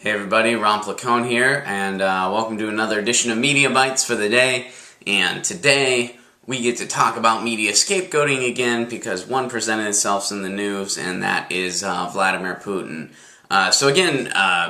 Hey everybody, Ron Placone here, and welcome to another edition of Media Bites for the day. And today we get to talk about media scapegoating again because one presented itself in the news, and that is Vladimir Putin. So again,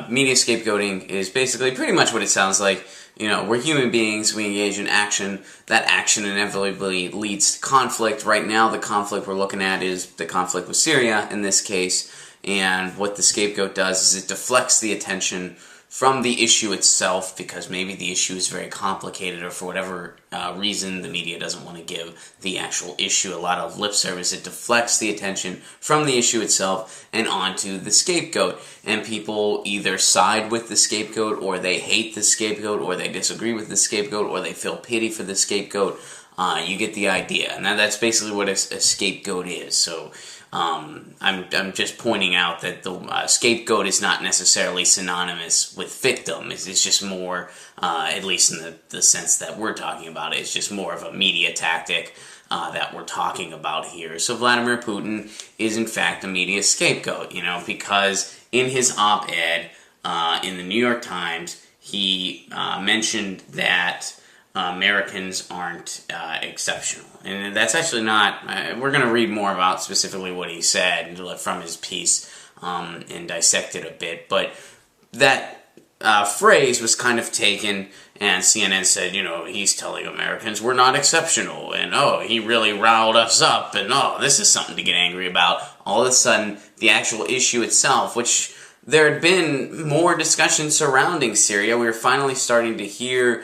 media scapegoating is basically pretty much what it sounds like. You know, we're human beings, we engage in action. That action inevitably leads to conflict. Right now, the conflict we're looking at is the conflict with Syria in this case. And what the scapegoat does is it deflects the attention from the issue itself, because maybe the issue is very complicated, or for whatever reason the media doesn't want to give the actual issue a lot of lip service. It deflects the attention from the issue itself and onto the scapegoat. And people either side with the scapegoat, or they hate the scapegoat, or they disagree with the scapegoat, or they feel pity for the scapegoat. You get the idea. And that's basically what a scapegoat is. So I'm just pointing out that the scapegoat is not necessarily synonymous with victim. It's just more, at least in the sense that we're talking about it, it's just more of a media tactic that we're talking about here. So Vladimir Putin is in fact a media scapegoat, you know, because in his op-ed in the New York Times, he mentioned that Americans aren't exceptional. And that's actually not, we're going to read more about specifically what he said from his piece and dissect it a bit, but that phrase was kind of taken, and CNN said, you know, he's telling Americans we're not exceptional, and oh, he really riled us up, and oh, this is something to get angry about. All of a sudden, the actual issue itself, which there had been more discussion surrounding Syria. We were finally starting to hear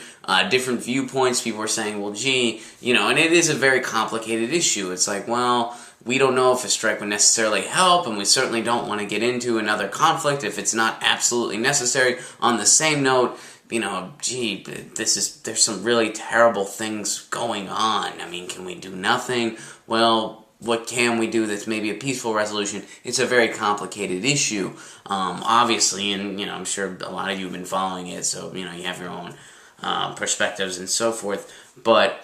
different viewpoints. People were saying, well, gee, you know, and it is a very complicated issue. It's like, well, we don't know if a strike would necessarily help, and we certainly don't want to get into another conflict if it's not absolutely necessary. On the same note, you know, gee, there's some really terrible things going on. I mean, can we do nothing? Well, what can we do that's maybe a peaceful resolution? It's a very complicated issue, obviously, and, you know, I'm sure a lot of you have been following it, so, you know, you have your own perspectives and so forth, but,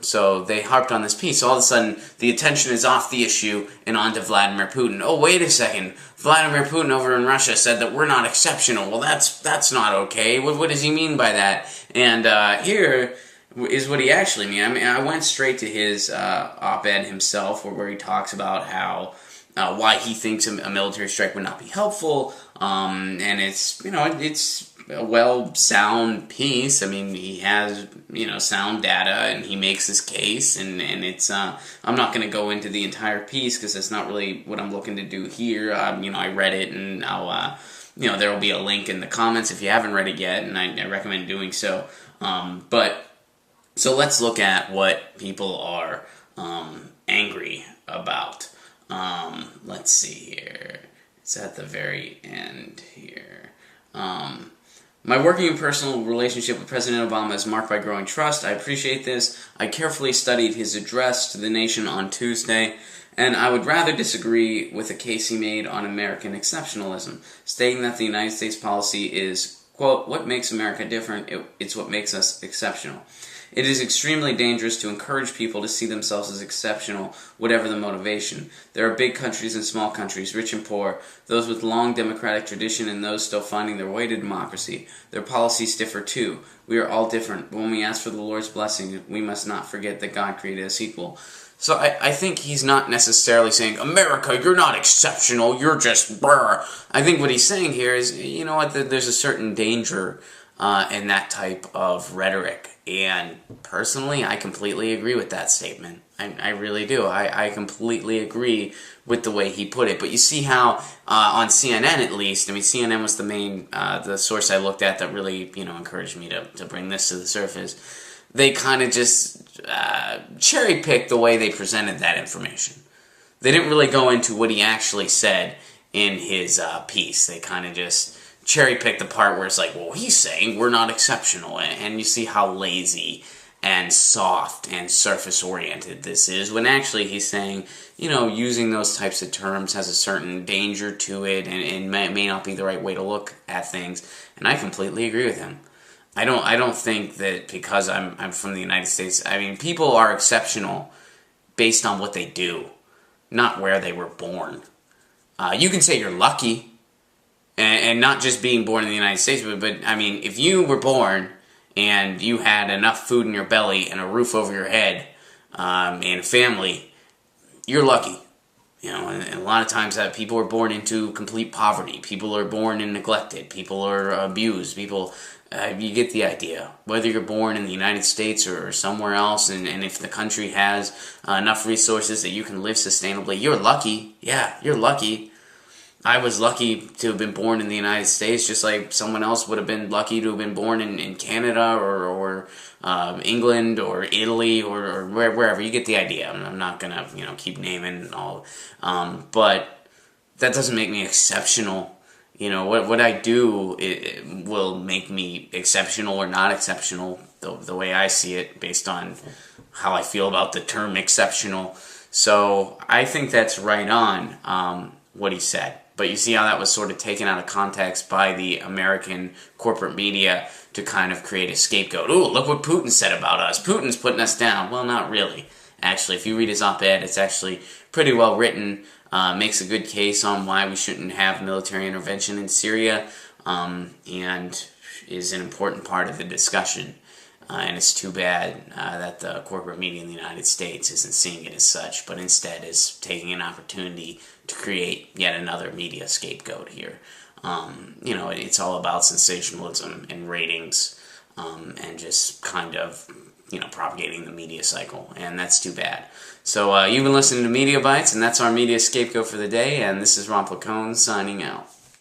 so they harped on this piece. All of a sudden, the attention is off the issue and onto Vladimir Putin. Oh, wait a second, Vladimir Putin over in Russia said that we're not exceptional. Well, that's not okay. What does he mean by that? And here is what he actually means. I mean, I went straight to his op-ed himself, where he talks about how why he thinks a military strike would not be helpful, and it's, you know, it's a sound piece. I mean, he has, you know, sound data, and he makes his case, and it's I'm not going to go into the entire piece because that's not really what I'm looking to do here. You know, I read it, and I'll you know, there will be a link in the comments if you haven't read it yet, and I recommend doing so. So let's look at what people are angry about. Let's see here. It's at the very end here. My working and personal relationship with President Obama is marked by growing trust. I appreciate this. I carefully studied his address to the nation on Tuesday, and I would rather disagree with the case he made on American exceptionalism, stating that the United States policy is, quote, what makes America different, it's what makes us exceptional. It is extremely dangerous to encourage people to see themselves as exceptional, whatever the motivation. There are big countries and small countries, rich and poor, those with long democratic tradition and those still finding their way to democracy. Their policies differ too. We are all different, but when we ask for the Lord's blessing, we must not forget that God created us equal. So I think he's not necessarily saying, America, you're not exceptional, you're just brr. I think what he's saying here is, you know what, there's a certain danger in that type of rhetoric. And personally, I completely agree with that statement. I really do. I completely agree with the way he put it. But you see how, on CNN at least, I mean, CNN was the main, the source I looked at that really, you know, encouraged me to bring this to the surface. They kind of just cherry-picked the way they presented that information. They didn't really go into what he actually said in his piece. They kind of just cherry-pick the part where it's like, well, he's saying we're not exceptional, and you see how lazy and soft and surface-oriented this is, when actually he's saying, you know, using those types of terms has a certain danger to it, and may not be the right way to look at things, and I completely agree with him. I don't think that because I'm from the United States, I mean, people are exceptional based on what they do, not where they were born. You can say you're lucky, and not just being born in the United States, but I mean, if you were born and you had enough food in your belly and a roof over your head, and a family, you're lucky. You know, and a lot of times that people are born into complete poverty. People are born and neglected. People are abused. People, you get the idea. Whether you're born in the United States or somewhere else, and if the country has enough resources that you can live sustainably, you're lucky. Yeah, you're lucky. I was lucky to have been born in the United States, just like someone else would have been lucky to have been born in Canada or England or Italy or wherever. You get the idea. I'm not gonna keep naming all, but that doesn't make me exceptional. What I do, it will make me exceptional or not exceptional, the way I see it, based on how I feel about the term exceptional. So I think that's right on what he said. But you see how that was sort of taken out of context by the American corporate media to kind of create a scapegoat. Ooh, look what Putin said about us. Putin's putting us down. Well, not really. Actually, if you read his op-ed, it's actually pretty well written. Makes a good case on why we shouldn't have military intervention in Syria, and is an important part of the discussion. And it's too bad that the corporate media in the United States isn't seeing it as such, but instead is taking an opportunity to create yet another media scapegoat here. It's all about sensationalism and ratings, and just kind of, propagating the media cycle, and that's too bad. So you've been listening to Media Bites, and that's our media scapegoat for the day, and this is Ron Placone signing out.